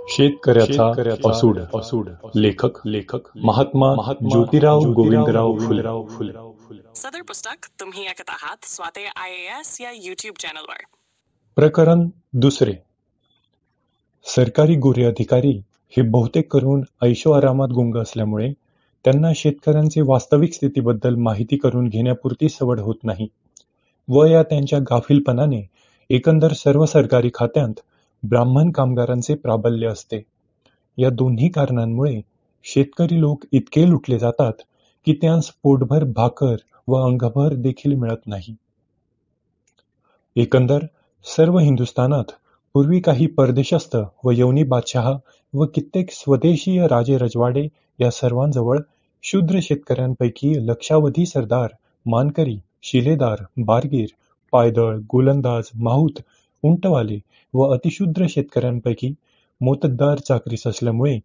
शेतकऱ्याचा असूड. लेखक महात्मा ज्योतिराव गोविंदराव फुले. सदर पुस्तक तुम्ही ऐकत आहात स्वाते IAS या YouTube चॅनलवर. प्रकरण दुसरे. सरकारी गोरे अधिकारी हे बहुतेक करून ऐशोआरामात गुंग असल्यामुळे त्यांना शेतकऱ्यांचे वास्तविक स्थितीबद्दल माहिती करून घेण्यापुरती सवड होत नाही व या त्यांच्या गाफीलपणाने एकंदर सर्व सरकारी खात्यांत ब्राह्मण कामगारांचे प्राबल्य असते. या दोन्ही कारणांमुळे शेतकरी लोक इतके लुटले जातात की त्यांस पोटभर भाकर व अंगभर देखील मिळत नाही. एकंदर सर्व हिंदुस्थानात पूर्वी काही परदेशस्थ व यवनी बादशहा व कित्येक स्वदेशीय राजे रजवाडे या सर्वांजवळ शूद्र शेतकऱ्यांपैकी लक्षावधी सरदार, मानकरी, शिलेदार, बारगीर, पायदळ, गोलंदाज, माहूत, उंटवाले व अतिशूद्र शेतकऱ्यांपैकी मोत्तद्दार चाकरीस असल्यामुळे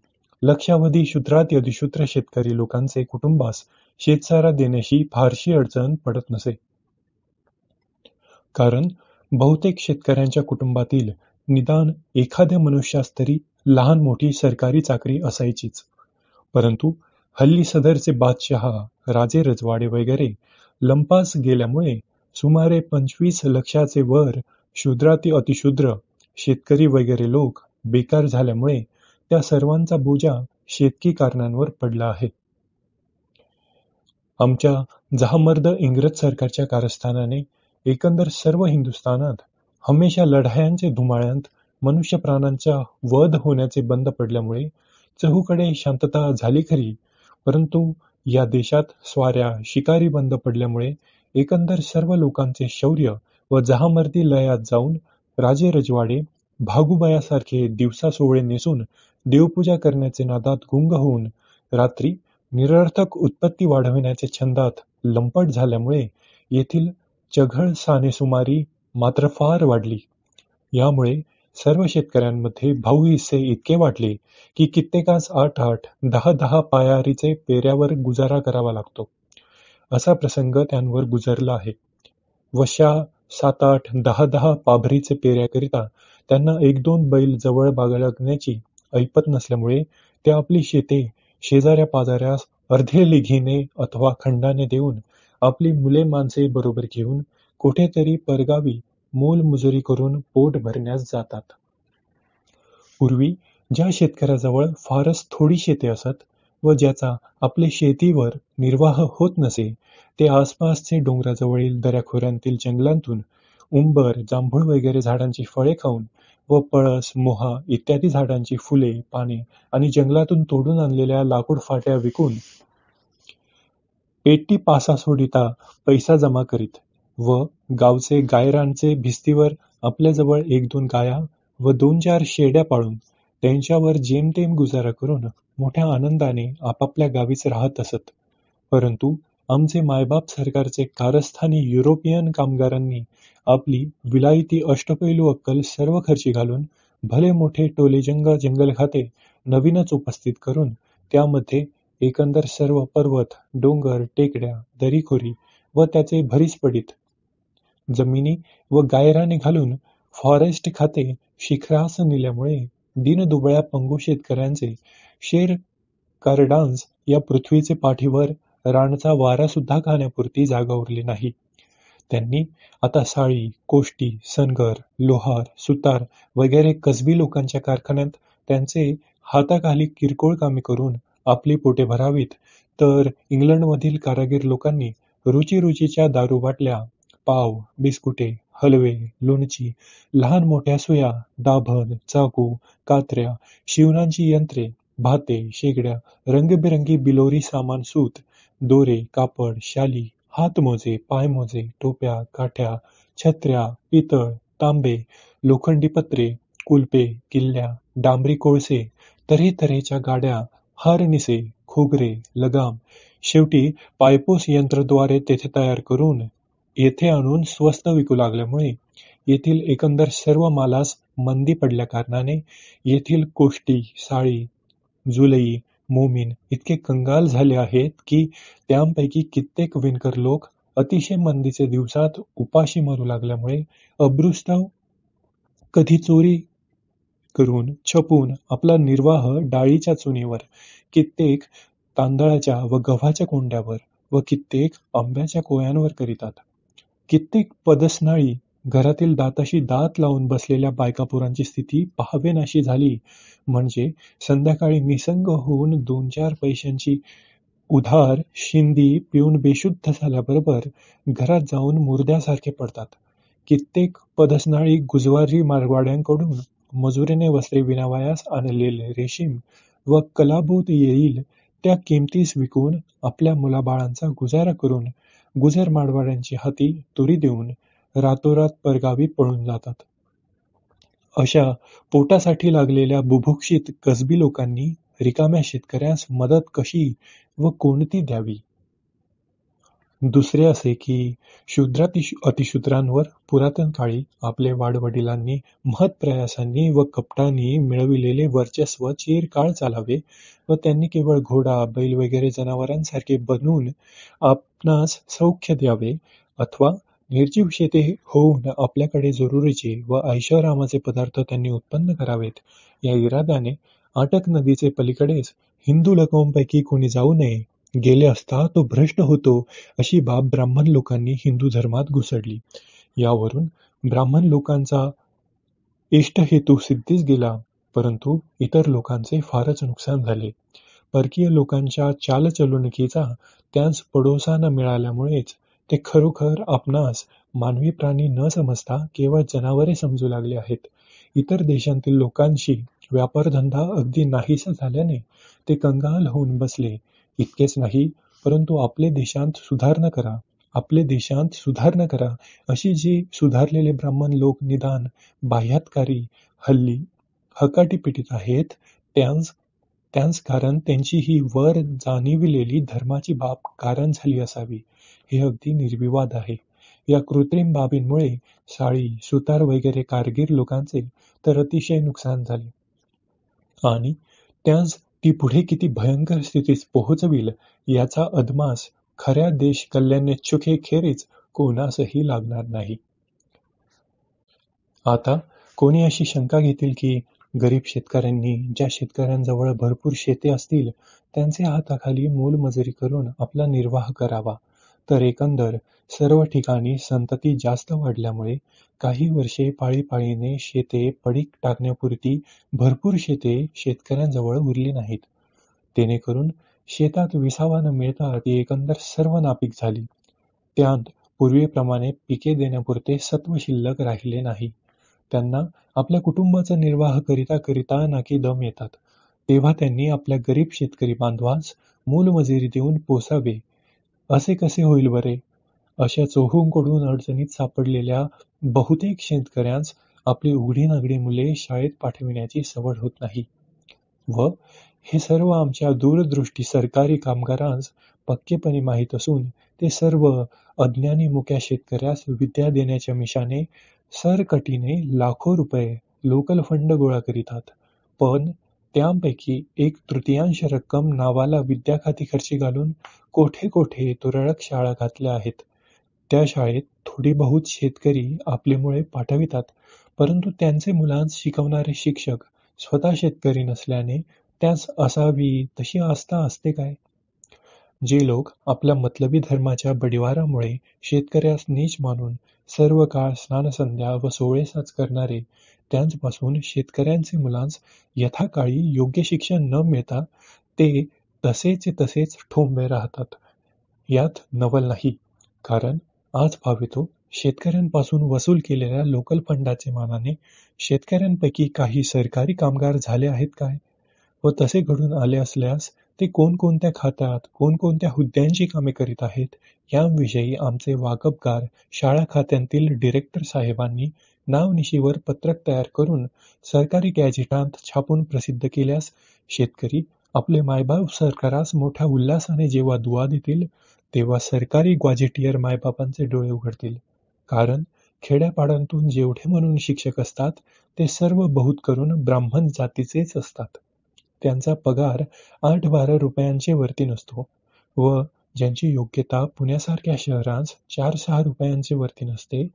लक्षावधी शूद्राती अधिशूद्र शेतकरी लोकांचे कुटुंबास शेतसारा देण्याशी फारशी अडचण पडत नसे. कारण बहुतेक शेतकऱ्यांच्या कुटुंबातील निदान एखाद्या मनुष्यास तरी लहान मोठी सरकारी चाकरी असायचीच. परंतु हल्ली सदरचे बादशहा, राजे रजवाडे वगैरे लंपास गेल्यामुळे सुमारे 25 लक्षाचे वर शूद्राती अतिशूद्र शेतकरी वगैरे लोक बेकार झाल्यामुळे त्या सर्वांचा बोजा शेतकी कारणांवर पडला आहे. आमच्या जहामर्द इंग्रज सरकारच्या कारस्थानाने एकंदर सर्व हिंदुस्थानात हमेशा लढायांचे धुमाळ्यांत मनुष्य प्राणांचा वध होण्याचे बंद पडल्यामुळे चहूकडे शांतता झाली खरी, परंतु या देशात स्वाऱ्या शिकारी बंद पडल्यामुळे एकंदर सर्व लोकांचे शौर्य व जहामर्दी लयात जाऊन राजे रजवाडे भागुबायासारखे दिवसा सोवळे नेसून देवपूजा करण्याचे नादात गुंग होऊन रात्री निरर्थक उत्पत्ती वाढविण्याचे छंदात लंपट झाल्यामुळे येथील चघळ सानेसुमारी मात्र फार वाढली. यामुळे सर्व शेतकऱ्यांमध्ये भाऊहिस्से इतके वाटले की कित्येकास 8-8, 10-10 पायारीचे पेऱ्यावर गुजारा करावा लागतो. असा प्रसंग त्यांवर गुजरला आहे. वशा 7-8, 10-10 पाभरीचे पेऱ्याकरिता त्यांना 1-2 बैल जवळ बाळगण्याची ऐपत नसल्यामुळे ते आपली शेते शेजाऱ्या पाजाऱ्यास अर्धे लिघीने अथवा खंडाने देऊन आपली मुले माणसे बरोबर घेऊन कुठेतरी परगावी मोलमजुरी करून पोट भरण्यास जातात. पूर्वी ज्या शेतकऱ्याजवळ फारच थोडी शेते असत व ज्याचा आपले शेतीवर निर्वाह होत नसे ते आसपासचे डोंगराजवळील दऱ्याखोऱ्यांतील जंगलांतून उंबर, जांभूळ वगैरे झाडांची फळे खाऊन व पळस, मोहा इत्यादी झाडांची फुले, पाने आणि जंगलातून तोडून आणलेल्या लाकूड फाट्या विकून पेटी पासा सोडिता पैसा जमा करीत व गावचे गायरानचे भिस्तीवर आपल्याजवळ 1-2 गाया व 2-4 शेड्या पाळून त्यांच्यावर जेमतेम गुजारा करून मोठ्या आनंदाने आपापल्या गावीच राहत असत. परंतु आमचे मायबाप सरकारचे कारस्थानी युरोपियन कामगारांनी आपली विलायती अष्टपैलू अक्कल सर्व खर्ची घालून भले मोठे टोलेजंग जंगलखाते नवीनच उपस्थित करून त्यामध्ये एकंदर सर्व पर्वत, डोंगर, टेकड्या, दरीखोरी व त्याचे भरीसपडीत जमिनी व गायराने घालून फॉरेस्ट खाते शिखरास नेल्यामुळे दीनदुबळ्या पंगू शेतकऱ्यांचे शेर कार्डान्स या पृथ्वीचे पाठीवर रानचा वारा सुद्धा खाण्यापुरती जागा उरली नाही. त्यांनी आता साळी, कोष्टी, सनगर, लोहार, सुतार वगैरे कसबी लोकांच्या कारखान्यात त्यांचे हाताखाली किरकोळ कामे करून आपली पोटे भरावीत, तर इंग्लंडमधील कारागीर लोकांनी रुचीच्या दारू बाटल्या, पाव, बिस्कुटे, हलवे, लोणची, लहान मोठ्या सुया, दाभण, चाकू, कात्र्या, शिवणाची यंत्रे, भाते, शेगड्या, रंगीबेरंगी बिलोरी सामान, सूत, दोरे, कापड, शाली, हातमोजे, पायमोजे, टोप्या, काठ्या, छत्र्या, पितळ, तांबे, लोखंडी पत्रे, कुलपे, किल्ल्या, डांबरी कोळसे, तऱ्हेतऱ्हेच्या गाड्या, हारनिसे, खोगरे, लगाम, शेवटी पायपोस यंत्रद्वारे तेथे तयार करून येथे आणून स्वस्त विकू लागल्यामुळे येथील एकंदर सर्व मालास मंदी पडल्या कारणाने येथील कोष्टी, साळी, जुलई, मोमीन इतके कंगाल झाले आहेत की त्यांपैकी कित्येक विणकर लोक अतिशय मंदीचे दिवसात उपाशी मरू लागल्यामुळे अब्रूस्थाव कधी चोरी करून छपून आपला निर्वाह डाळीच्या चुनीवर, कित्येक तांदळाच्या व गव्हाच्या कोंड्यावर व कित्येक आंब्याच्या कोयांवर करीतात. कित्येक पदस्नाळी घरातील दाताशी दात लावून बसलेल्या बायकापोरांची स्थिती पाहावेनाशी झाली म्हणजे संध्याकाळी निसंग होऊन 2-4 पैशांची उधार शिंदी पिऊन बेशुद्ध झाल्याबरोबर घरात जाऊन मुर्द्यासारखे पडतात. कित्येक पदस्नाळी गुजवारी मारवाड्यांकडून मजुरीने वस्त्रे विणावयास आणलेले रेशीम व कलाबोत येईल त्या किमतीस विकून आपल्या मुलाबाळांचा गुजारा करून गुजर मारवाड्यांची हाती तुरी देऊन रातोरात परगावी पळून जातात. अशा पोटासाठी लागलेल्या बुभुक्षित कसबी लोकांनी रिकाम्या शेतकऱ्यास मदत कशी व कोणती द्यावी? दुसरे असे की अतिशूद्रांवर पुरातन काळी आपले वाडवडिलांनी महत्प्रयासांनी व कपटांनी मिळविलेले वर्चस्व चिरकाळ चालावे व त्यांनी केवळ घोडा बैल वगैरे जनावरांसारखे बनून आपणास सौख्य द्यावे, अथवा निर्जीव शेते होऊन आपल्याकडे जरुरीचे व ऐशोआरामाचे पदार्थ त्यांनी उत्पन्न करावेत या इराद्याने आटक नदीचे पलीकडेच हिंदू लोकांपैकी कोणी जाऊ नये, गेले असता तो भ्रष्ट होतो अशी बाब ब्राह्मण लोकांनी हिंदू धर्मात घुसडली. यावरून ब्राह्मण लोकांचा इष्टहेतू सिद्धीस गेला, परंतु इतर लोकांचे फारच नुकसान झाले. परकीय लोकांच्या चालचलुणीचा त्यांस पडोसा न मिळाल्यामुळेच ते खरोखर आपणास मानवी प्राणी न समजता केवळ जनावरे समजू लागले आहेत. इतर देशांतील लोकांशी व्यापारधंदा अगदी नाहीसा झाल्याने ते कंगाल होऊन बसले. इतकेच नाही, परंतु आपले देशांत सुधारणा करा अशी जी सुधारलेले ब्राह्मण लोक निदान बाह्यातकारी हल्ली हकाटी पिटीत आहेत, त्यांस कारण त्यांची ही वर जाणिविलेली धर्माची बाब कारण झाली असावी, हे अगदी निर्विवाद आहे. या कृत्रिम बाबींमुळे साळी, सुतार वगैरे कारगीर लोकांचे तर अतिशय नुकसान झाले आणि त्यांस ती पुढे किती भयंकर स्थितीस पोहोचविल याचा अदमास खऱ्या देश कल्याणेच्छुकेखेरीज कोणासही लागणार नाही. आता कोणी अशी शंका घेतील की गरीब शेतकऱ्यांनी, ज्या शेतकऱ्यांजवळ भरपूर शेते असतील, त्यांचे हाताखाली मोलमजुरी करून आपला निर्वाह करावा, तर एकंदर सर्व ठिकाणी संतती जास्त वाढल्यामुळे काही वर्षे पाळीपाळीने शेते पडीक टाकण्यापुरती भरपूर शेते शेतकऱ्यांजवळ उरली नाहीत. तेणेकरून शेतात विसावा न मिळता ती एकंदर सर्व नापीक झाली. त्यात पूर्वीप्रमाणे पिके देण्यापुरते सत्व शिल्लक राहिले नाही. त्यांना आपल्या कुटुंबाचा निर्वाह करिता करिता नाकी दम येतात. तेव्हा त्यांनी आपल्या गरीब शेतकरी बांधवास मोलमजुरी देऊन पोसावे. असे कसे होईल बरे? अशा चोहूकडून अडचणीत सापडलेल्या बहुतेक शेतकऱ्यांस आपली उघडी नागडी मुले शाळेत पाठविण्याची सवड होत नाही व हे सर्व आमच्या दूरदृष्टी सरकारी कामगारांस पक्केपणे माहीत असून ते सर्व अज्ञानी मुक्या शेतकऱ्यास विद्या देण्याच्या मिशाने सरकटीने लाखो रुपये लोकल फंड गोळा करीतात, पण त्यांपैकी 1/3 रक्कम नावाला विद्याखाती खर्ची घालून कोठे कोठे तुरळक शाळा घातल्या आहेत. त्या शाळेत थोडी बहुत शेतकरी आपली मुळे पाठवितात, परंतु त्यांचे मुलांस शिकवणारे शिक्षक स्वतः शेतकरी नसल्याने त्यास असावी तशी आस्था असते काय? जे लोक आपल्या मतलबी धर्माच्या बडिवारामुळे शेतकऱ्यास नीच मानून सर्व काळ स्नानसंध्या व सोवळेसाच करणारे, त्यांपासून शेतकऱ्यांचे मुलांस यथाकाळी योग्य शिक्षण न मिळता ते तसेच ठोंबे राहतात. यात नवल नाही, कारण आज पावेतो शेतकऱ्यांपासून वसूल केलेल्या लोकल फंडाचे मानाने शेतकऱ्यांपैकी काही सरकारी कामगार झाले आहेत काय? व तसे घडून आले असल्यास ते कोणकोणत्या खात्यात, कोणकोणत्या हुद्द्यांची कामे करीत आहेत, याविषयी आमचे वाकबगार शाळा खात्यांतील डिरेक्टर साहेबांनी नावनिशीवर पत्रक तयार करून सरकारी गॅझेटांत छापून प्रसिद्ध केल्यास शेतकरी आपले मायबाप सरकारास मोठ्या उल्हासाने जेव्हा दुवा देतील, तेव्हा सरकारी ग्वाझेटियर मायबापांचे डोळे उघडतील. कारण खेड्यापाड्यांतून जेवढे म्हणून शिक्षक असतात, ते सर्व बहुत करून ब्राह्मण जातीचेच असतात. त्यांचा पगार 8-12 रुपयांचे वरती नसतो व ज्यांची योग्यता पुण्यासारख्या शहरांस 4-6 रुपयांचे वरती नसते,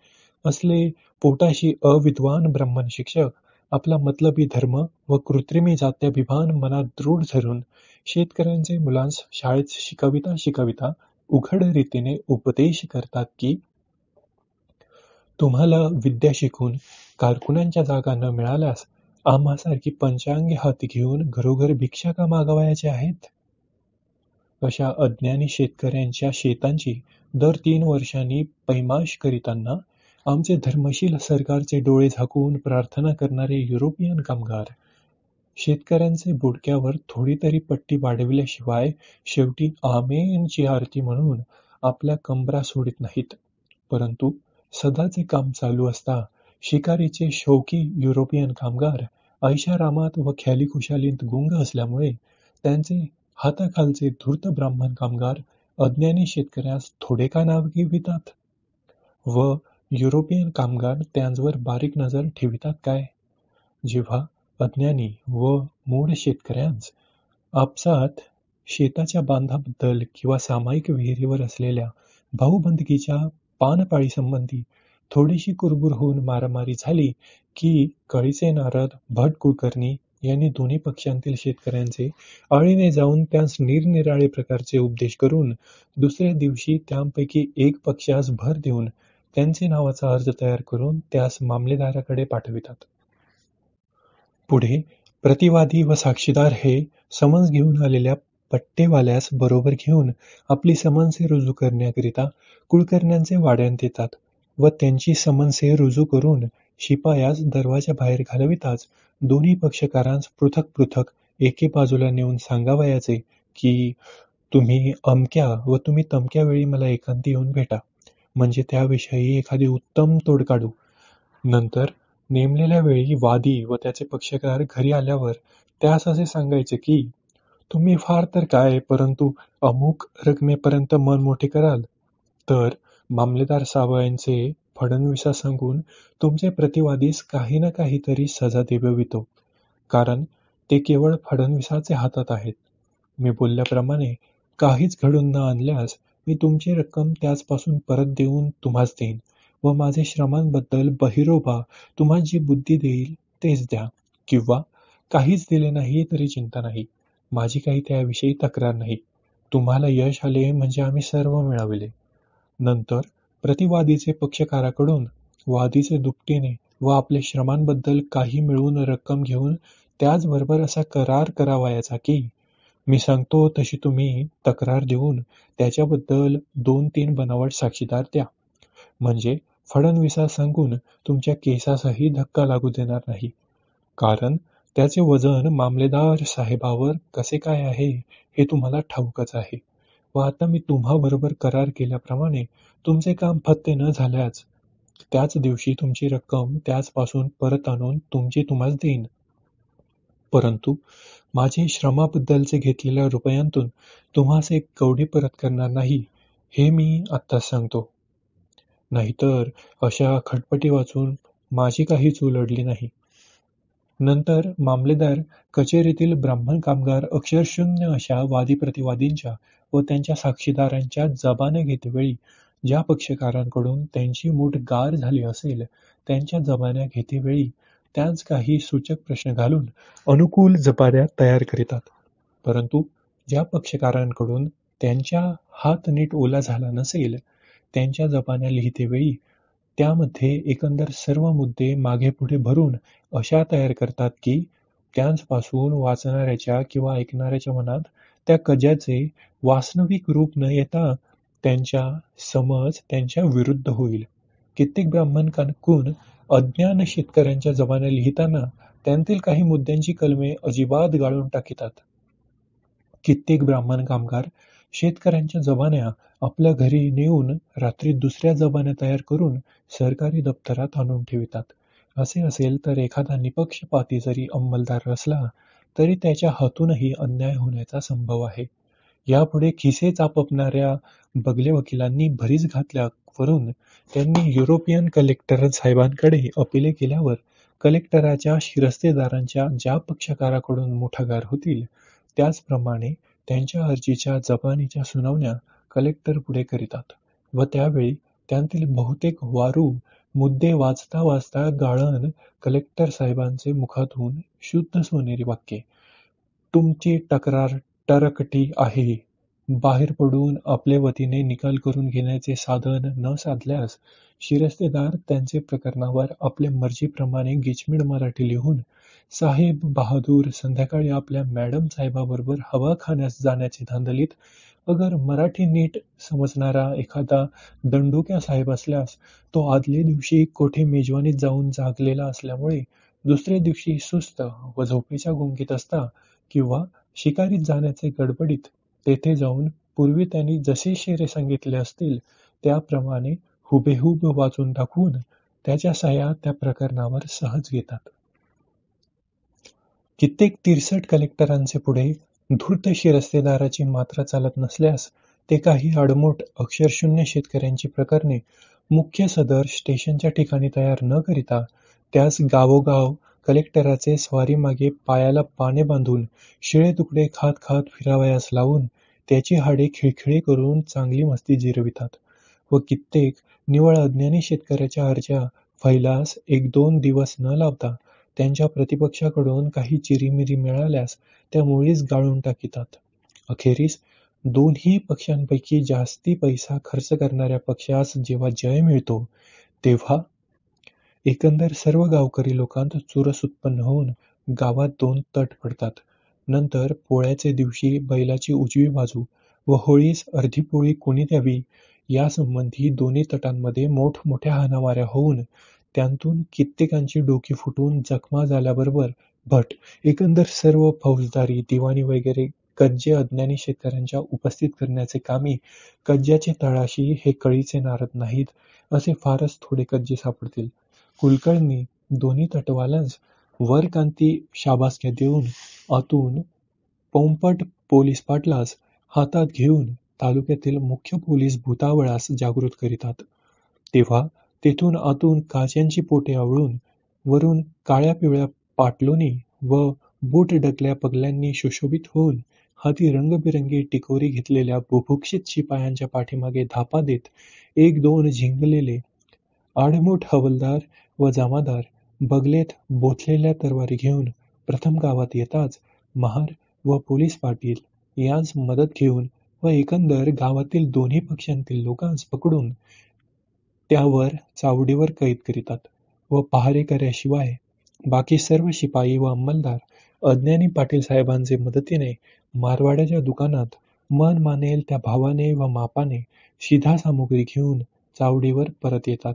असले पोटाशी अविद्वान ब्राह्मण शिक्षक आपला मतलबी धर्म व कृत्रिमी जात्याभिमान मनात दृढ धरून शेतकऱ्यांचे मुलांस शाळेत शिकविता शिकविता उघड रीतीने उपदेश करतात की तुम्हाला विद्या शिकून कारकुनांच्या जागा न मिळाल्यास आम्हासारखी पंचांगी हाती घेऊन घरोघर भिक्षा का मागावयाचे आहेत? अशा अज्ञानी शेतकऱ्यांच्या शेतांची दर 3 वर्षांनी पैमाश करीताना आमचे धर्मशील सरकारचे डोळे झाकून प्रार्थना करणारे युरोपियन कामगार शेतकऱ्यांचे बुडक्यावर थोडी तरी पट्टी वाढविल्याशिवाय शेवटी आमेनची आरती म्हणून आपल्या कंबरा सोडित नाहीत. परंतु सदाचे काम चालू असता शिकारीचे शौकी युरोपियन कामगार ऐशारामात व ख्यालीखुशालीत गुंग असल्यामुळे त्यांचे हाताखालचे धूर्त ब्राह्मण कामगार अज्ञानी शेतकऱ्यास थोडे का नाव ठेवितात व युरोपियन कामगार त्यांच्यावर बारीक नजर ठेवितात काय? जेव्हा अज्ञानी व मूढ शेतकऱ्यांस आपसात शेताच्या बांधाबद्दल किंवा सामायिक विहिरीवर असलेल्या भाऊबंदकीच्या पानपाळीसंबंधी थोडीशी कुरबुर होऊन मारामारी झाली की कळीचे नारद भट कुलकर्णी यांनी दोन्ही पक्षांतील शेतकऱ्यांचे आळीने जाऊन त्यास निरनिराळे प्रकारचे उपदेश करून दुसऱ्या दिवशी त्यांपैकी एक पक्षास भर देऊन त्यांचे नावाचा अर्ज तयार करून त्यास मामलेदाराकडे पाठवितात. पुढे प्रतिवादी व साक्षीदार हे समन्स घेऊन आलेल्या पट्टेवाल्यास बरोबर घेऊन आपली समन्से रुजू करण्याकरिता कुलकर्ण्यांचे वाड्यात येतात व त्यांची समन्से रुजू करून शिपायास दरवाजाबाहेर घालविताच दोन्ही पक्षकारांस पृथक पृथक एके बाजूला नेऊन सांगावयाचे की तुम्ही अमक्या व तुम्ही तमक्या वेळी मला एकांती येऊन भेटा, म्हणजे त्याविषयी एखादी उत्तम तोड काढू. नंतर नेमलेल्या वेळी वादी व त्याचे पक्षकार घरी आल्यावर त्यास असे सांगायचे की तुम्ही फार तर काय परंतु अमुक रकमेपर्यंत मन मोठे कराल तर मामलेदार सावळ्यांचे फडणवीसा सांगून तुमचे प्रतिवादीस काही ना काहीतरी सजा देवितो, कारण ते केवळ फडणवीसाचे हातात आहेत. मी बोलल्याप्रमाणे काहीच घडून न आणल्यास मी तुमची रक्कम त्याचपासून परत देऊन तुम्हास देईन व माझे श्रमांबद्दल बहिरोबा तुम्हाला जी बुद्धी देईल तेच द्या, किंवा काहीच दिले नाही तरी चिंता नाही, माझी काही त्याविषयी तक्रार नाही. तुम्हाला यश आले म्हणजे आम्ही सर्व मिळविले. नंतर प्रतिवादीचे पक्षकाराकडून वादीचे दुपटीने व आपल्या श्रमांबद्दल काही मिळवून रक्कम घेऊन त्याचबरोबर असा करार करावयाचा की मी सांगतो तशी तुम्ही तक्रार देऊन त्याच्याबद्दल 2-3 बनावट साक्षीदार द्या, म्हणजे फडणवीसा सांगून तुमच्या केसासही धक्का लागू देणार नाही, कारण त्याचे वजन मामलेदार साहेबावर कसे काय आहे हे तुम्हाला ठाऊकच आहे. व आता मी तुम्हाबरोबर करार केल्याप्रमाणे तुमचे काम फत्ते न झाल्यास त्याच दिवशी तुमची रक्कम त्याचपासून परत आणून तुमची तुम्हास देईन, परंतु माझे श्रमाबद्दलचे घेतलेल्या रुपयांतून तुम्हास एक कवडी परत करणार नाही, हे मी आत्ताच सांगतो. नाहीतर अशा खटपटी वाचून माझी काही चूल अडली नाही. नंतर मामलेदार कचेरीतील ब्राह्मण कामगार अक्षरशून्य अशा वादी प्रतिवादींच्या व त्यांच्या साक्षीदारांच्या जबान्या घेतेवेळी ज्या पक्षकारांकडून त्यांची मूठ गार झाली असेल त्यांच्या जबान्या घेतेवेळी त्याच काही सूचक प्रश्न घालून अनुकूल जबान्या तयार करीतात. परंतु ज्या पक्षकारांकडून त्यांच्या हात नीट ओला झाला नसेल त्यांच्या जबान्या लिहितेवेळी त्यामध्ये एकंदर सर्व मुद्दे मागे पुढे भरून अशा तयार करतात की त्यांपासून वाचणाऱ्याच्या किंवा ऐकणाऱ्याच्या मनात त्या कजाचे वास्तविक रूप न येता त्यांच्या समज त्यांच्या विरुद्ध होईल. कित्येक ब्राह्मण कानकून अज्ञान शेतकऱ्यांच्या जबान्या लिहिताना त्यांतील काही मुद्द्यांची कलमे अजिबात गाळून टाकीतात. कित्येक ब्राह्मण कामगार शेतकऱ्यांच्या जबान्या आपल्या घरी नेऊन रात्री दुसऱ्या जबान्या तयार करून सरकारी दप्तरात आणून ठेवितात. असे असेल तर एखादा निपक्षपाती जरी अंमलदार असला तरी त्याच्या हातूनही अन्याय होण्याचा संभव आहे. यापुढे खिसे चापपणाऱ्या बगले वकिलांनी भरीस घातल्यावरून त्यांनी युरोपियन कलेक्टर साहेबांकडे अपिले केल्यावर कलेक्टराच्या शिरस्तेदारांच्या ज्या पक्षकाराकडून मुठागार होतील त्याचप्रमाणे त्यांच्या अर्जीच्या जबानीच्या सुनावण्या कलेक्टर पुढे करीतात व त्यावेळी त्यांतील बहुतेक वारू मुद्दे वाचता वाचता गाळण कलेक्टर साहेबांचे मुखातून शुद्ध सोनेरी वाक्ये. तुमची तक्रार टरकटी आहे. बाहेर पडून आपल्या वतीने निकाल करून घेण्याचे साधन न साधल्यास शिरस्तेदार त्यांचे प्रकरणावर आपल्या मर्जीप्रमाणे गिचमीड मराठी लिहून साहेब बहादूर संध्याकाळी आपल्या मॅडम साहेबाबरोबर हवा खाण्यास जाण्याचे धांदलीत. अगर मराठी नीट समजणारा एखादा दंडुक्या साहेब असल्यास तो आदल्या दिवशी कोठे मेजवानीत जाऊन जागलेला असल्यामुळे दुसऱ्या दिवशी सुस्त व झोपेच्या गुंगीत असता किंवा शिकारीत जाण्याचे गडबडीत तेथे जाऊन पूर्वी त्यांनी जसे शेरे सांगितले असतील त्याप्रमाणे हुबेहूब वाचून दाखवून त्याच्या सह्या त्या प्रकरणावर सहज घेतात. कित्येक तिरसट कलेक्टरांचे पुढे धूर्त शिरस्तेदाराची मात्रा चालत नसल्यास ते काही आडमोठ अक्षरशून्य शेतकऱ्यांची प्रकरणे मुख्य सदर स्टेशनच्या ठिकाणी तयार न करिता त्यास गावोगाव कलेक्टराचे स्वारीमागे पायाला पाने बांधून शिळे तुकडे खात खात फिरावयास लावून त्याची हाडे खिळखिळे करून चांगली मस्ती जिरवितात व कित्येक निव्वळ अज्ञानी शेतकऱ्याच्या अर्जा फैलास 1-2 दिवस न लावता त्यांच्या प्रतिपक्षाकडून काही चिरीमिरी मिळाल्यास त्या मुळीच गाळून टाकितात. अखेरीस दोन्ही पक्षांपैकी जास्ती पैसा खर्च करणाऱ्या पक्षास जेव्हा जय मिळतो तेव्हा एकंदर सर्व गावकरी लोकांत चुरस उत्पन्न होऊन गावात 2 तट पडतात. नंतर पोळ्याचे दिवशी बैलाची उजवी बाजू व होळीस अर्धी पोळी कोणी द्यावी यासंबंधी दोन्ही तटांमध्ये मोठमोठ्या हाणामाऱ्या होऊन त्यांतून कित्येकांची डोकी फुटून जखमा झाल्याबरोबर भट एकंदर सर्व फौजदारी दिवाणी वगैरे कज्जे अज्ञानी शेतकऱ्यांच्या उपस्थित करण्याचे कामी कज्ज्याचे तळाशी हे कळीचे नारद नाहीत असे फारच थोडे कज्जे सापडतील. कुलकर्णी दोन्ही तटवाल्यांस वर कांती शाबासक्या देऊन आतून पोंपट पोलीस पाटलास हातात घेऊन तालुक्यातील मुख्य पोलीस भूतावळास जागृत करीतात. तेव्हा तेथून आतून काच्यांची पोटे आवळून वरून काळ्या पिवळ्या पाटलोनी व बूट डकल्या पगल्यांनी सुशोभित होऊन हाती रंगबिरंगी टिकोरी घेतलेल्या बुभुक्षित शिपायांच्या पाठीमागे धापा देत 1-2 झिंगलेले आडमुठ हवलदार व जमादार बगलेत बोथलेल्या तरवारी घेऊन प्रथम गावात येताच महार व पोलीस पाटील यांस मदत घेऊन व एकंदर गावातील दोन्ही पक्षांतील लोकांस पकडून त्यावर चावडीवर कैद करीतात व पहारेकऱ्याशिवाय बाकी सर्व शिपाई व अंमलदार अज्ञानी पाटील साहेबांचे मदतीने मारवाड्याच्या दुकानात मन मानेल त्या भावाने व मापाने शिधा सामुग्री घेऊन चावडीवर परत येतात.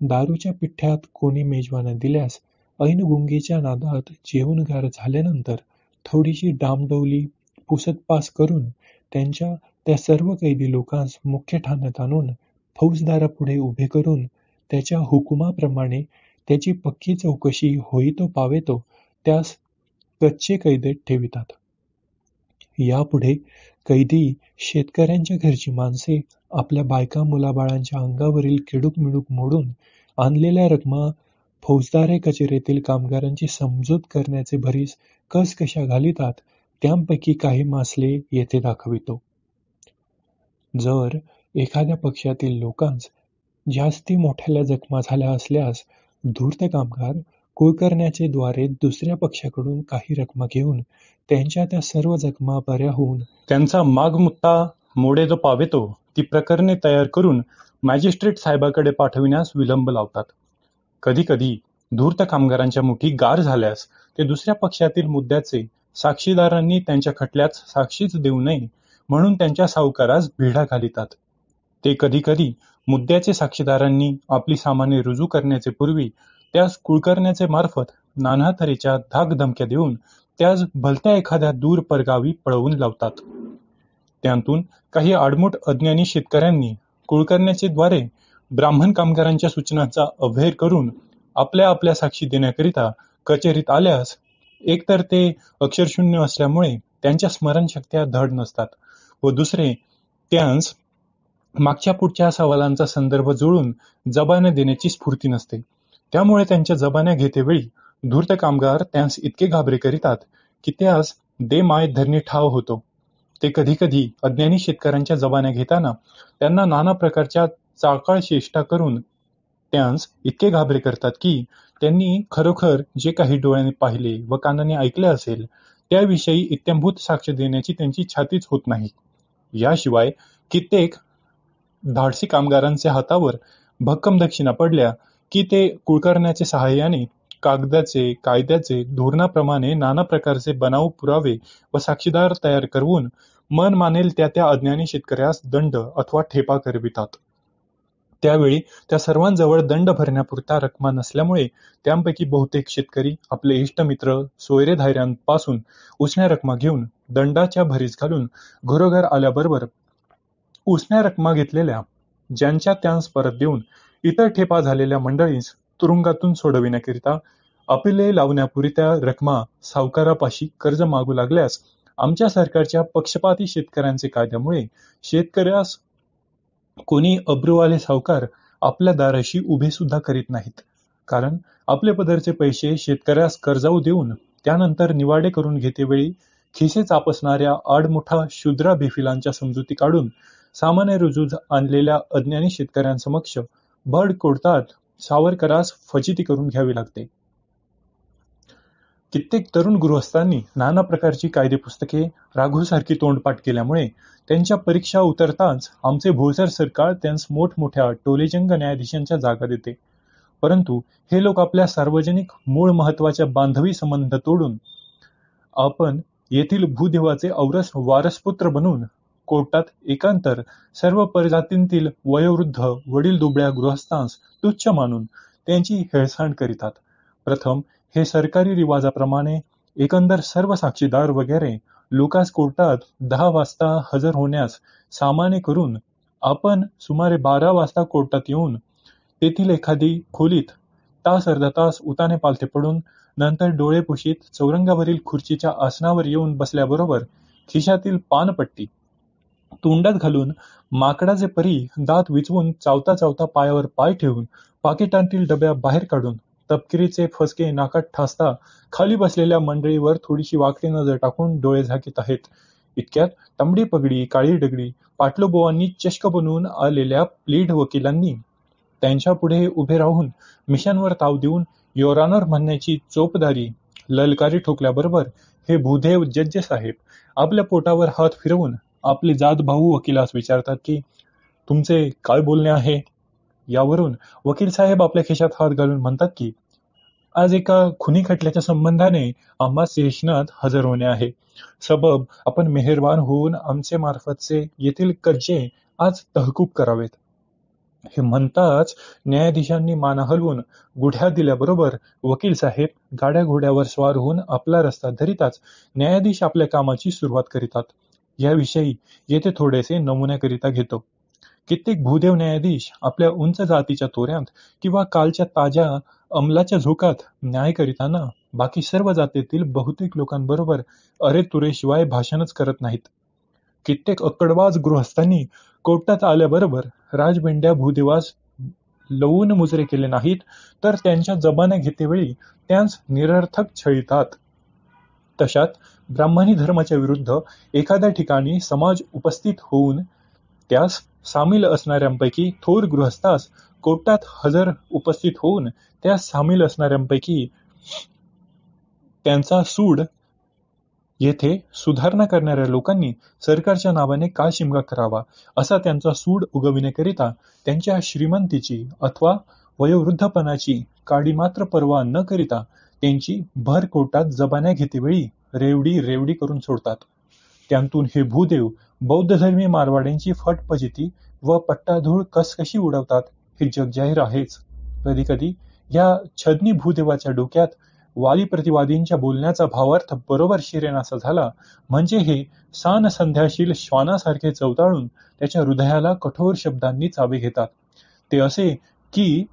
दारूच्या पिठ्ठ्यात कोणी मेजवान्या दिल्यास ऐन गुंगीच्या नादात जेवून गार झाल्यानंतर थोडीशी डामडौली पुसतपास करून त्यांच्या त्या सर्व कैदी लोकांस मुख्य ठाण्यात आणून फौजदारापुढे उभे करून त्याच्या हुकुमाप्रमाणे त्याची पक्की चौकशी होईतो पावेतो त्यास कच्चे कैदेत ठेवितात. यापुढे कैदी शेतकऱ्यांच्या घरची माणसे आपल्या बायका मुलाबाळांच्या अंगावरील किडूक मिडूक मोडून आणलेल्या रकमा फौजदारी कचेरीतील कामगारांची समजूत करण्याचे भरीस कस कशा घालितात त्यांपैकी काही मासले येथे दाखवितो. जर एखाद्या पक्षातील लोकांस जास्ती मोठ्याल्या जखमा झाल्या असल्यास धूर्त कामगार कुळकर्ण्याचे द्वारे दुसऱ्या पक्षाकडून काही रकमा घेऊन त्यांच्या त्या सर्व जखमा बऱ्या होऊन त्यांचा मागमुत्ता मोडे जो पावेतो ती प्रकरणे तयार करून मॅजिस्ट्रेट साहेबाकडे पाठविण्यास विलंब लावतात. कधी कधी धूर्त कामगारांच्या मुठी गार झाल्यास ते दुसऱ्या पक्षातील मुद्द्याचे साक्षीदारांनी त्यांच्या खटल्यात साक्षीच देऊ नये म्हणून त्यांच्या सावकारास भिडा घालितात. ते कधी कधी मुद्द्याचे साक्षीदारांनी आपली सामाने रुजू करण्याचे पूर्वी त्यास कुळकर्ण्याचे मार्फत नाना तऱ्हेच्या धाकधमक्या देऊन त्यास भलत्या एखाद्या दूर परगावी पळवून लावतात. त्यांतून काही आडमुठ अज्ञानी शेतकऱ्यांनी कुळकर्ण्याचे द्वारे ब्राह्मण कामगारांच्या सूचनांचा अवहेर करून आपल्या आपल्या साक्षी देण्याकरिता कचेरीत आल्यास एकतर ते अक्षरशून्य असल्यामुळे त्यांच्या स्मरणशक्त्या धड नसतात व दुसरे त्यांस मागच्या पुढच्या सवालांचा संदर्भ जुळून जबान्या देण्याची स्फूर्ती नसते. त्यामुळे त्यांच्या जबान्या घेतेवेळी धूर्त कामगार त्यांस इतके घाबरे करीतात की त्यास दे माय धरणी ठाव होतो. ते कधी कधी अज्ञानी शेतकऱ्यांच्या जबान्या घेताना त्यांना नाना प्रकारच्या चाळकाळ चेष्टा करून त्यांस इतके घाबरे करतात की त्यांनी खरोखर जे काही डोळ्यांनी पाहिले व कानाने ऐकले असेल त्याविषयी इत्थंभूत साक्ष देण्याची त्यांची छातीच होत नाही. याशिवाय कित्येक धाडसी कामगारांच्या हातावर भक्कम दक्षिणा पडल्या की ते कुळकर्ण्याच्या सहाय्याने कागदाचे, कायद्याचे, धोरणाप्रमाणे नाना प्रकारचे बनाऊ पुरावे व साक्षीदार तयार करून मन मानेल त्या त्या अज्ञानी शेतकऱ्यास दंड अथवा ठेपा करवितात. त्यावेळी त्या सर्वांजवळ दंड भरण्यापुरता रकमा नसल्यामुळे त्यांपैकी बहुतेक शेतकरी आपले इष्टमित्र सोयरेधार्यांपासून उसण्या रकमा घेऊन दंडाच्या भरीस घालून घरोघर आल्याबरोबर उसण्या रकमा घेतलेल्या ज्यांच्या त्यांस परत देऊन इतर ठेपा झालेल्या मंडळींस तुरुंगातून सोडविण्याकरिता अपिले लावण्यापुरत्या रकमा सावकारापाशी कर्ज मागू लागल्यास आमच्या सरकारच्या पक्षपाती शेतकऱ्यांचे कायद्यामुळे शेतकऱ्यास कोणी अब्रूवाले सावकार आपल्या दाराशी उभे सुद्धा करीत नाहीत. कारण आपले पदरचे पैसे शेतकऱ्यास कर्जाऊ देऊन त्यानंतर निवाडे करून घेतेवेळी खिसे चापसणाऱ्या आडमुठा शूद्रा बेफिलांच्या समजुती काढून सामान्य रुजू आणलेल्या अज्ञानी शेतकऱ्यांसमक्ष भड कोडतात सावरकरास फजिती करून घ्यावी लागते. कित्येक तरुण गृहस्थांनी नाना प्रकारची कायदे पुस्तके राघूसारखी तोंडपाठ केल्यामुळे त्यांच्या परीक्षा उतरताच आमचे भोसर सरकार त्यांस मोठमोठ्या टोलेजंग न्यायाधीशांच्या जागा देते. परंतु हे लोक आपल्या सार्वजनिक मूळ महत्वाच्या बांधवी संबंध तोडून आपण येथील भूदेवाचे औरस वारसपुत्र बनून कोर्टात एकांतर सर्व प्रजातींतील वयोवृद्ध वडील दुबळ्या गृहस्थांस तुच्छ मानून त्यांची हेळसांड करीतात. प्रथम हे सरकारी रिवाजाप्रमाणे एकंदर सर्व साक्षीदार वगैरे लोकांस कोर्टात 10 वाजता हजर होण्यास सामान्य करून आपण सुमारे 12 वाजता कोर्टात येऊन तेथील एखादी खोलीत तास अर्धा तास उताने पालथे पडून नंतर डोळे पुशीत चौरंगावरील खुर्चीच्या आसनावर येऊन बसल्याबरोबर खिशातील पानपट्टी तोंडात घालून माकडाचे परी दात विचवून चावता चावता पायावर पाय ठेवून पाकिटांतील डब्या बाहेर काढून तपकिरीचे फसके नाकात ठासता खाली बसलेल्या मंडळीवर थोडीशी वाकडी नजर टाकून डोळे झाकीत आहेत. इतक्यात तांबडी पगडी, काळी डगडी पाटलोबोवांनी चष्क बनवून आलेल्या प्लीड वकिलांनी त्यांच्या पुढे उभे राहून मिशांवर ताव देऊन योरानर म्हणण्याची चोपदारी ललकारी ठोकल्याबरोबर हे भूदेव जज्जे साहेब आपल्या पोटावर हात फिरवून आपले जात भाऊ वकिलास विचारतात की तुमचे काय बोलणे आहे. यावरून वकील साहेब आपल्या खिशात हात घालून म्हणतात की आज एका खुनी खटल्याच्या संबंधाने आम्हा सेशनात हजर होणे आहे. सबब आपण मेहरबान होऊन आमचे मार्फतचे येथील कर्जे आज तहकूब करावेत. हे म्हणताच न्यायाधीशांनी माना हलवून गुढ्या दिल्याबरोबर वकील साहेब गाड्या घोड्यावर स्वार होऊन आपला रस्ता धरिताच न्यायाधीश आपल्या कामाची सुरुवात करीतात. याविषयी येथे थोडेसे नमुन्याकरिता घेतो. कित्येक भूदेव न्यायाधीश आपल्या उंच जातीच्या तोऱ्यांत किंवा कालच्या ताज्या अंमलाच्या झोकात न्याय करीताना बाकी सर्व जातीतील बहुतेक लोकांबरोबर अरे तुरेशिवाय भाषणच करत नाहीत. कित्येक अक्कडबाज गृहस्थांनी कोर्टात आल्याबरोबर राजबेंड्या भूदेवास लवून मुजरे केले नाहीत तर त्यांच्या जबान्या घेतेवेळी त्यांस निरर्थक छळीतात. तशात ब्राह्मणी धर्माच्या विरुद्ध एखाद्या ठिकाणी समाज उपस्थित होऊन त्यास सामील असणाऱ्यांपैकी थोर गृहस्थास कोर्टात हजर उपस्थित होऊन त्यास सामील असणाऱ्यांपैकी त्यांचा सूड येथे सुधारणा करणाऱ्या लोकांनी सरकारच्या नावाने का शिमगा करावा असा त्यांचा सूड उगविण्याकरिता त्यांच्या श्रीमंतीची अथवा वयोवृद्धपणाची काडी मात्र पर्वा न करिता त्यांची भर कोर्टात जबान्या घेतेवेळी रेवडी रेवडी करून सोडतात. त्यांतून हे भूदेव बौद्ध धर्मी मारवाड्यांची फटफजिती व पट्टाधूळ कशी उडवतात हे जगजाहीर आहेच. कधी कधी या छदनी भूदेवाच्या डोक्यात वाली प्रतिवादींच्या बोलण्याचा भावार्थ बरोबर शिरेनासा झाला म्हणजे हे सान संध्याशील श्वानासारखे चवताळून त्याच्या हृदयाला कठोर शब्दांनी चावे घेतात. ते असे की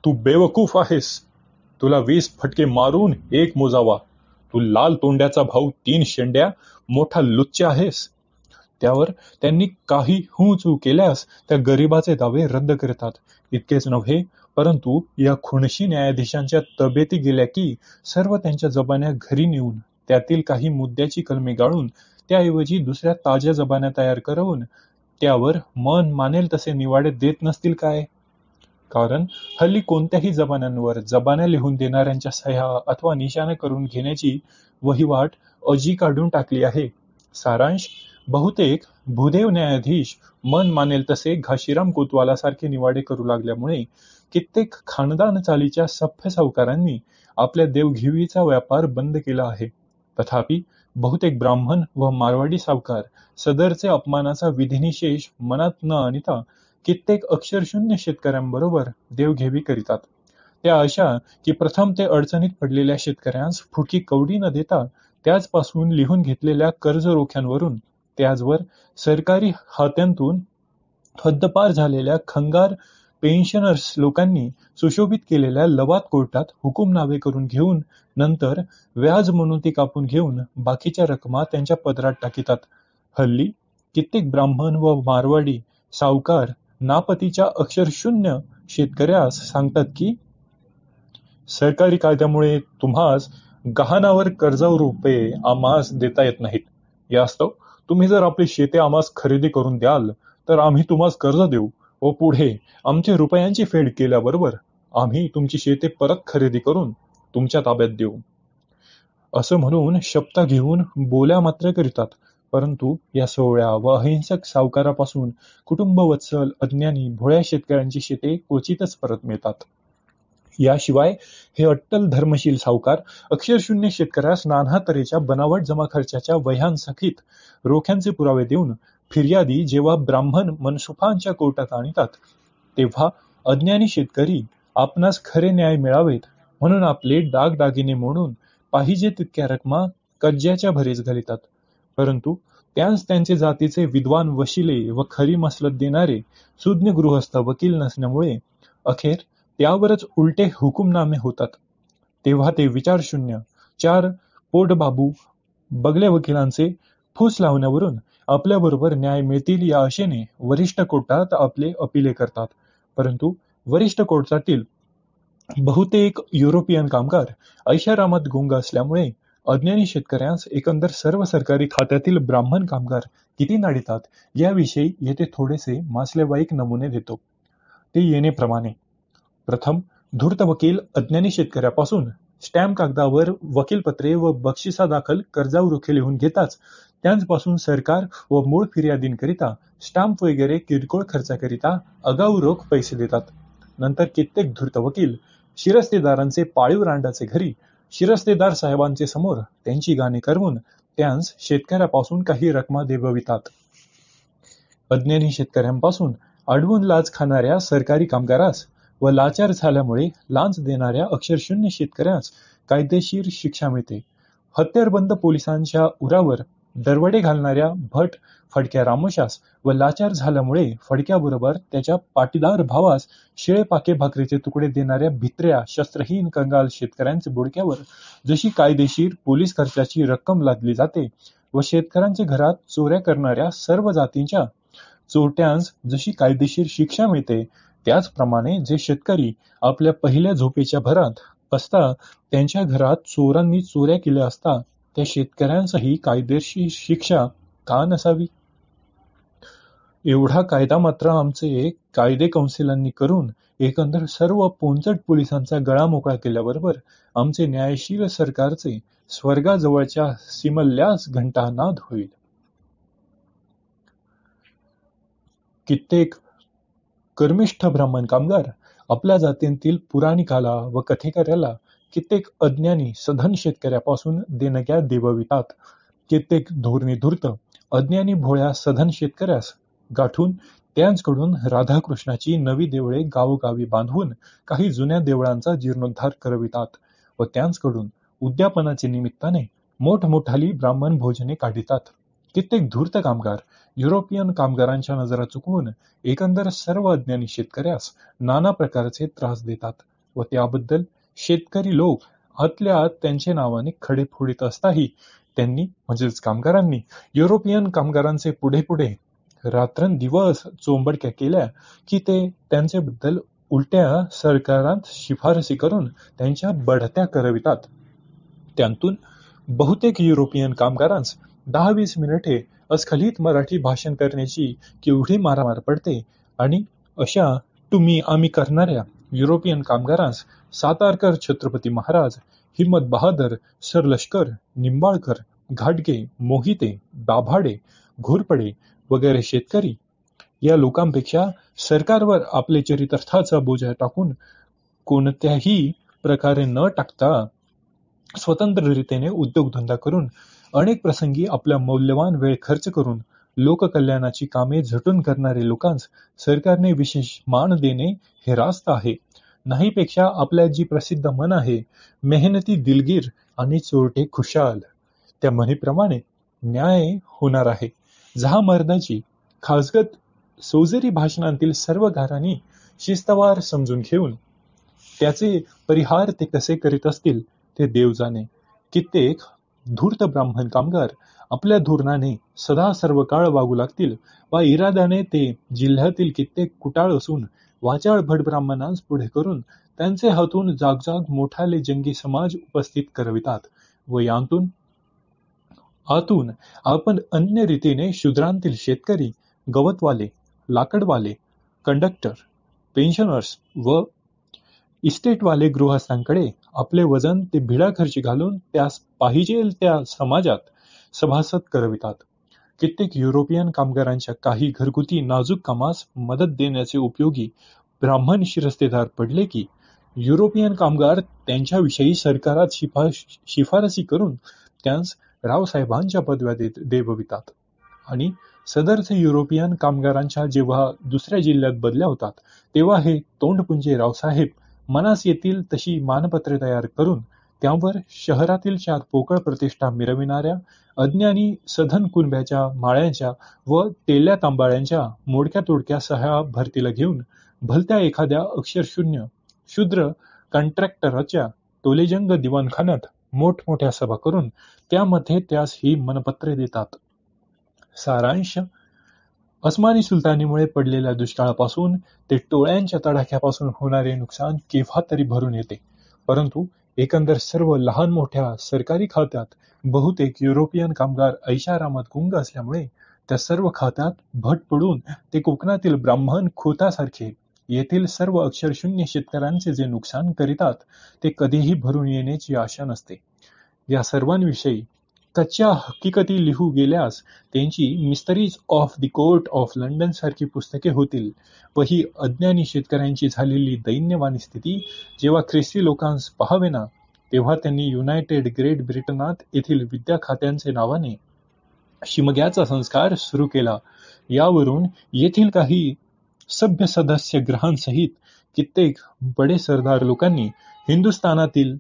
तू बेवकूफ आहेस, तुला 20 फटके मारून एक मोजावा, तू लाल तोंड्याचा भाऊ 3 शेंड्या मोठा लुच्चा आहेस. त्यावर त्यांनी काही हूचू केल्यास त्या गरिबाचे दावे रद्द करतात. इतकेच नव्हे परंतु या खुणशी न्यायाधीशांच्या तब्येती गेल्या की सर्व त्यांच्या जबान्या घरी नेऊन त्यातील काही मुद्द्याची कलमे गाळून त्याऐवजी दुसऱ्या ताज्या जबान्या तयार करून त्यावर मन मानेल तसे निवाडे देत नसतील काय. कारण हल्ली कोणत्याही जबानांवर जबान्या लिहून देणाऱ्यांच्या सह्या अथवा निशाणा करून घेण्याची वहिवाट अजी काढून टाकली आहे. सारांश: बहुतेक भूदेव न्यायाधीश मन मानेल तसे घाशीराम कोतवालासारखे निवाडे करू लागल्यामुळे कित्येक खानदान चालीच्या सभ्य सावकारांनी आपल्या देवघेवीचा व्यापार बंद केला आहे. तथापि बहुतेक ब्राह्मण व मारवाडी सावकार सदरचे अपमानाचा विधिनिषेध मनात न आणता कित्येक अक्षरशून्य शेतकऱ्यांबरोबर देवघेवी करीतात. त्या अशा की प्रथम ते अडचणीत पडलेल्या शेतकऱ्यांस फुटकी कवडी न देता त्याचपासून लिहून घेतलेल्या कर्ज रोख्यांवरून त्याचवर सरकारी खात्यांतून हद्दपार झालेल्या खंगार पेन्शनर्स लोकांनी सुशोभित केलेल्या लवाद कोर्टात हुकूमनामे करून घेऊन नंतर व्याज म्हणून ती कापून घेऊन बाकीच्या रकमा त्यांच्या पदरात टाकीतात. हल्ली कित्येक ब्राह्मण व मारवाडी सावकार नापतीच्या अक्षरशून्य शेतकऱ्यास सांगतात की सरकारी कायद्यामुळे तुम्हास गहाणावर कर्जावर रुपये आम्हास देता येत नाहीत. यास्तव तुम्ही जर आपली शेते आम्हास खरेदी करून द्याल तर आम्ही तुम्हास कर्ज देऊ व पुढे आमचे रुपयांची फेड केल्याबरोबर आम्ही तुमची शेते परत खरेदी करून तुमच्या ताब्यात देऊ. असं म्हणून शपथा घेऊन बोल्या मात्र करीतात. परंतु या सोहळ्या व अहिंसक सावकारापासून कुटुंबवत्सल अज्ञानी भोळ्या शेतकऱ्यांची शेते क्वचितच परत मिळतात. याशिवाय हे अट्टल धर्मशील सावकार अक्षरशून्य शेतकऱ्यास नाना तऱ्हेच्या बनावट जमा खर्चाच्या वह्यांसहित रोख्यांचे पुरावे देऊन फिर्यादी जेव्हा ब्राह्मण मनसुखांच्या कोर्टात आणतात तेव्हा अज्ञानी शेतकरी आपणास खरे न्याय मिळावेत म्हणून आपले दागदागिने मोडून पाहिजे तितक्या रकमा कज्ज्याच्या भरीस घालितात. परंतु त्याच त्यांचे जातीचे विद्वान वशिले व खरी मसलत देणारे सुज्ञ गृहस्थ वकील नसल्यामुळे अखेर त्यावरच उलटे हुकुमनामे होतात. तेव्हा ते विचारशून्य चार पोटबाबू बगले वकिलांचे फूस लावण्यावरून आपल्याबरोबर न्याय मिळतील या आशेने वरिष्ठ कोर्टात आपले अपिले करतात. परंतु वरिष्ठ कोर्टातील बहुतेक युरोपियन कामगार ऐशारामात गुंग असल्यामुळे अज्ञानी शेतकऱ्यांस एकंदर सर्व सरकारी खात्यातील ब्राह्मण कामगार किती नाडितात याविषयी येथे थोडेसे मासलेवाईक नमुने देतो. ते येणेप्रमाणे: प्रथम, धूर्त वकील अज्ञानी शेतकऱ्यापासून स्टॅम्प कागदावर वकीलपत्रे व बक्षिसादाखल कर्जावर रोखे लिहून घेताच त्यांपासून सरकार व मूळ फिर्यादींकरिता स्टॅम्प वगैरे किरकोळ खर्चाकरिता आगाऊ रोख पैसे देतात. नंतर कित्येक धूर्त वकील शिरस्तेदारांचे पाळीव रांडाचे घरी शिरस्तेदार साहेबांचे समोर त्यांची गाणे करवून त्यांस शेतकऱ्यापासून काही रकमा देववितात. अज्ञानी शेतकऱ्यांपासून अडवून लाच खाणाऱ्या सरकारी कामगारास व लाचार झाल्यामुळे लाच देणाऱ्या अक्षरशून्य शेतकऱ्यास कायदेशीर शिक्षा मिळते. हत्यारबंद पोलिसांच्या उरावर दरवडे घालणाऱ्या भट फडक्या रामोशास व लाचार झाल्यामुळे फडक्याबरोबर त्याच्या पाटीदार भावास शिळे पाके भाकरीचे तुकडे देणाऱ्या भित्र्या शस्त्रहीन कंगाल शेतकऱ्यांच्या बुडक्यावर जशी कायदेशीर पोलीस खर्चाची रक्कम लादली जाते व शेतकऱ्यांच्या घरात चोऱ्या करणाऱ्या सर्व जातींच्या चोरट्यांस जशी कायदेशीर शिक्षा मिळते त्याचप्रमाणे जे शेतकरी आपल्या पहिल्या झोपेच्या भरात असता त्यांच्या घरात चोरांनी चोऱ्या केल्या असता त्या शेतकऱ्यांसही कायदेशीर शिक्षा का नसावी? एवढा कायदा मात्र आमचे कायदे कौन्सिलांनी करून एकंदर सर्व पोंचट पोलिसांचा गळा मोकळा केल्याबरोबर आमचे न्यायशील सरकारचे स्वर्गाजवळच्या सिमल्यास घंटानाद होईल. कित्येक कर्मिष्ठ ब्राह्मण कामगार आपल्या जातींतील पुराणिकाला व कथेकऱ्याला कित्येक अज्ञानी सधन शेतकऱ्यापासून देणग्या देववितात. कित्येक धोरणी धूर्त अज्ञानी भोळ्या सधन शेतकऱ्यास गाठून त्यांच्याकडून राधाकृष्णाची नवी देवळे गावोगावी बांधवून काही जुन्या देवळांचा जीर्णोद्धार करवितात व त्यांच्याकडून उद्यापनाचे निमित्ताने मोठमोठाली ब्राह्मण भोजने काढितात. कित्येक धूर्त कामगार युरोपियन कामगारांच्या नजरा चुकवून एकंदर सर्व अज्ञानी शेतकऱ्यास नाना प्रकारचे त्रास देतात व त्याबद्दल शेतकरी लोक आतल्या आत त्यांचे नावाने खडे फोडीत असताही त्यांनी म्हणजेच कामगारांनी युरोपियन कामगारांचे पुढे पुढे रात्रंदिवस चोंबडक्या केल्या की ते त्यांच्याबद्दल उलट्या सरकारात शिफारसी करून त्यांच्या बढत्या करवितात. त्यांतून बहुतेक युरोपियन कामगारांस 10-20 मिनिटे अस्खलित मराठी भाषण करण्याची केवढी मारामार पडते आणि अशा तुम्ही आम्ही करणाऱ्या युरोपियन कामगारांस सातारकर छत्रपती महाराज, हिम्मत बहादर, सरलष्कर, निंबाळकर, घाटगे, मोहिते, दाभाडे, घोरपडे वगैरे शेतकरी या लोकांपेक्षा सरकारवर आपले चरितार्थाचा बोजा टाकून कोणत्याही प्रकारे न टाकता स्वतंत्ररीतीने उद्योगधंदा करून अनेक प्रसंगी आपला मौल्यवान वेळ खर्च करून लोककल्याणाची कामे झटून करणारे लोकांस सरकारने विशेष मान देणे हे रास्त आहे. नाहीपेक्षा आपल्या जी प्रसिद्ध मन आहे, मेहनती दिलगीर आणि चोरटे खुशाल, त्या म्हणीप्रमाणे न्याय होणार आहे. जहा मर्दाची खासगत सोजरी भाषणांतील सर्व गारांनी शिस्तवार समजून घेऊन त्याचे परिहार ते कसे करीत असतील ते देव जाणे. कित्येक धूर्त ब्राह्मण कामगार आपल्या धोरणाने सदा सर्व काळ वागू लागतील वा इराद्याने ते जिल्ह्यातील कित्येक कुटाळ असून वाचाळ भट ब्राह्मणांस पुढे करून त्यांचे हातून जागजाग मोठाले जंगी समाज उपस्थित करवितात व यांतून आतून आपण अन्य रीतीने शूद्रांतील शेतकरी, गवतवाले, लाकडवाले, कंडक्टर, पेन्शनर्स व इस्टेटवाले गृहस्थांकडे आपले वजन ते भिडा खर्ची घालून त्यास पाहिजेल त्या समाजात सभासद करवितात. कित्येक युरोपियन कामगारांच्या काही घरगुती नाजूक कामास मदत देण्याचे उपयोगी ब्राह्मण शिरस्तेदार पडले की युरोपियन कामगार त्यांच्याविषयी सरकारात शिफारसी करून त्यांस रावसाहेबांच्या पदव्या देववितात आणि सदरचे युरोपियन कामगारांच्या जेव्हा दुसऱ्या जिल्ह्यात बदल्या होतात तेव्हा हे तोंडपुंजे रावसाहेब मनास येतील तशी मानपत्रे तयार करून त्यावर शहरातील 4 पोकळ प्रतिष्ठा मिरविणाऱ्या अज्ञानी सधन कुणब्याच्या माळ्यांच्या व तेल्या तांबाळ्यांच्या मोडक्या तोडक्या सह्या भरतीला घेऊन भलत्या एखाद्या अक्षरशून्य शूद्र कॉन्ट्रॅक्टरच्या टोलेजंग दिवाणखान्यात मोठमोठ्या सभा करून त्यामध्ये त्यास ही मनपत्रे देतात. सारांश: अस्मानी सुलतानीमुळे पडलेल्या दुष्काळापासून ते टोळ्यांच्या तडाख्यापासून होणारे नुकसान केव्हा तरी भरून येते, परंतु एकंदर सर्व लहान मोठ्या सरकारी खात्यात बहुतेक युरोपियन कामगार ऐशारामात गुंग असल्यामुळे त्या सर्व खात्यात भट पडून ते कोकणातील ब्राह्मण खोतासारखे येथील सर्व अक्षरशून्य शेतकऱ्यांचे जे नुकसान करीतात ते कधीही भरून येण्याची आशा नसते. या सर्वांविषयी कच्च्या हकीकती लिहू गेल्यास त्यांची mysteries of the court of London सारखी पुस्तके होतील व ही अज्ञानी शेतकऱ्यांची झालेली दैन्यवानी स्थिती जेव्हा ख्रिस्ती लोकांस पाहावेना तेव्हा त्यांनी युनायटेड ग्रेट ब्रिटनात येथील विद्या खात्यांचे नावाने शिमग्याचा संस्कार सुरू केला. यावरून येथील काही सभ्य सदस्य ग्रहांसहित कित्येक बडे सरदार लोकांनी हिंदुस्थानातील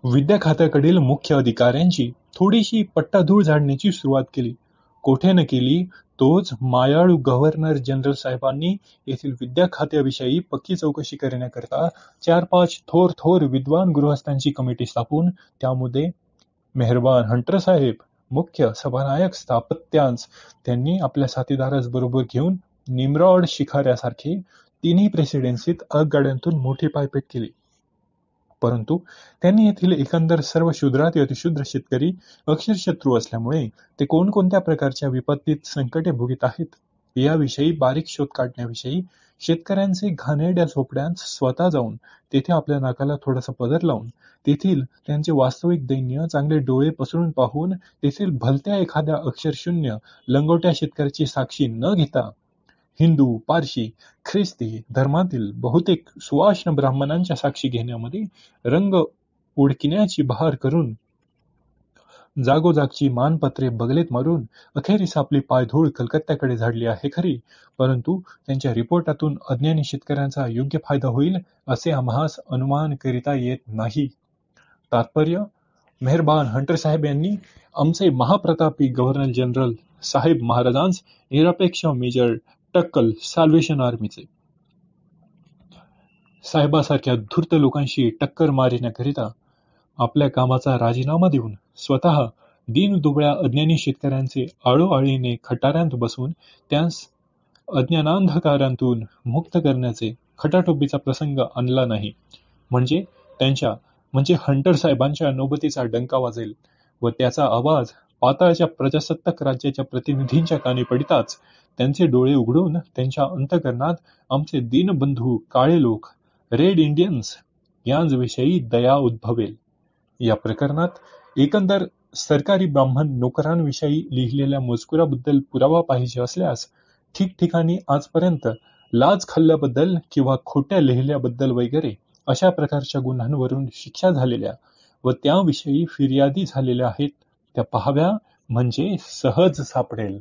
विद्या खात्याकडील मुख्य अधिकाऱ्यांची थोडीशी पट्टाधूळ झाडण्याची सुरुवात केली. कोठे न केली तोच मायाळू गव्हर्नर जनरल साहेबांनी येथील विद्या खात्याविषयी पक्की चौकशी करण्याकरता 4-5 थोर विद्वान गृहस्थांची कमिटी स्थापून त्यामध्ये मेहरबान हंटर साहेब मुख्य सभानायक स्थापत्यांस त्यांनी आपल्या साथीदारास बरोबर घेऊन निमरॉड शिखाऱ्यासारखे तिन्ही प्रेसिडेन्सीत आगगाड्यांतून मोठी पायपीट केली. परंतु त्यांनी येथील एकंदर सर्व शूद्रात अतिशूद्र शेतकरी अक्षरशत्रू असल्यामुळे ते कोणकोणत्या प्रकारच्या विपत्तीत संकटे भोगीत आहेत याविषयी बारीक शोध काढण्याविषयी शेतकऱ्यांचे घाणेरड्या झोपड्यांत स्वतः जाऊन तेथे आपल्या नाकाला थोडासा पदर लावून तेथील त्यांचे वास्तविक दैन्य चांगले डोळे पसरून पाहून तेथील भलत्या एखाद्या अक्षरशून्य लंगोट्या शेतकऱ्याची साक्षी न घेता हिंदू, पारशी, ख्रिस्ती धर्मातील बहुतेक सुवाष्ण ब्राह्मणांच्या साक्षी घेण्यामध्ये रंग उडकिण्याची बहार करून जागोजागची मानपत्रे बगलेत मारून अखेरीस आपली पायधूळ कलकत्त्याकडे झाडली आहे खरी, परंतु त्यांच्या रिपोर्टातून अज्ञानी शेतकऱ्यांचा योग्य फायदा होईल असे आम्हास अनुमान करिता येत नाही. तात्पर्य: मेहरबान हंटर साहेब यांनी आमचे महाप्रतापी गव्हर्नर जनरल साहेब महाराजांस निरपेक्ष मेजर टक्कल साल्वेशन आर्मीचे साहेबासारख्या धूर्त लोकांशी टक्कर मारण्याकरिता आपल्या कामाचा राजीनामा देऊन स्वतः दीनदुबळ्या अज्ञानी शेतकऱ्यांचे आळोआळीने खटाऱ्यांत बसून त्यांस अज्ञानांधकारांतून मुक्त करण्याचे खटाटोपीचा प्रसंग आणला नाही, म्हणजे हंटर साहेबांच्या नौबतीचा डंका वाजेल व त्याचा आवाज पाताळच्या प्रजासत्ताक राज्याच्या प्रतिनिधींच्या कानी पडिताच त्यांचे डोळे उघडून त्यांच्या अंतःकरणात आमचे दीनबंधू काळे लोक, रेड इंडियन्स यांविषयी दया उद्भवेल. या प्रकरणात एकंदर सरकारी ब्राह्मण नोकरांविषयी लिहिलेल्या मजकुराबद्दल पुरावा पाहिजे असल्यास ठिकठिकाणी आजपर्यंत लाच खाल्ल्याबद्दल किंवा खोट्या लिहिल्याबद्दल वगैरे अशा प्रकारच्या गुन्ह्यांवरून शिक्षा झालेल्या व त्याविषयी फिर्यादी झालेल्या आहेत त्या पाहाव्या, म्हणजे सहज सापडेल.